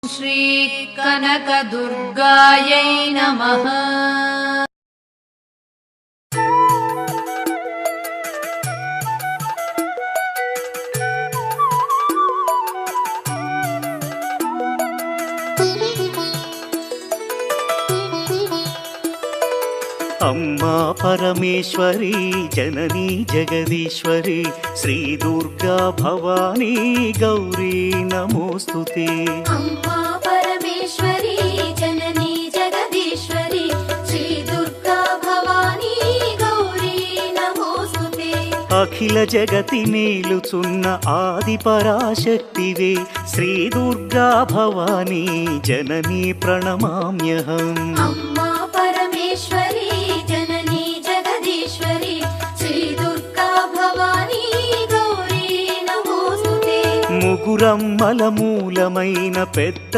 श्री कनकदुर्गायै नमः। अम्मा परमेश्वरी जननी जगदीश्वरी श्री दुर्गा भवानी गौरी नमोस्तुते। अम्मा परमेश्वरी जननी जगदीश्वरी श्री दुर्गा भवानी गौरी नमोस्तुते। अखिल जगति नेलुचुन्न आदि पराशक्तिवे श्री दुर्गा भवानी जननी प्रणमाम्यहम्। अम्मा परमेश्वरी जननी जगदीश्वरी श्री दुर्गा भवानी गौरी नमोस्तुते। मुगुरम्मल मूलमैन पेद्द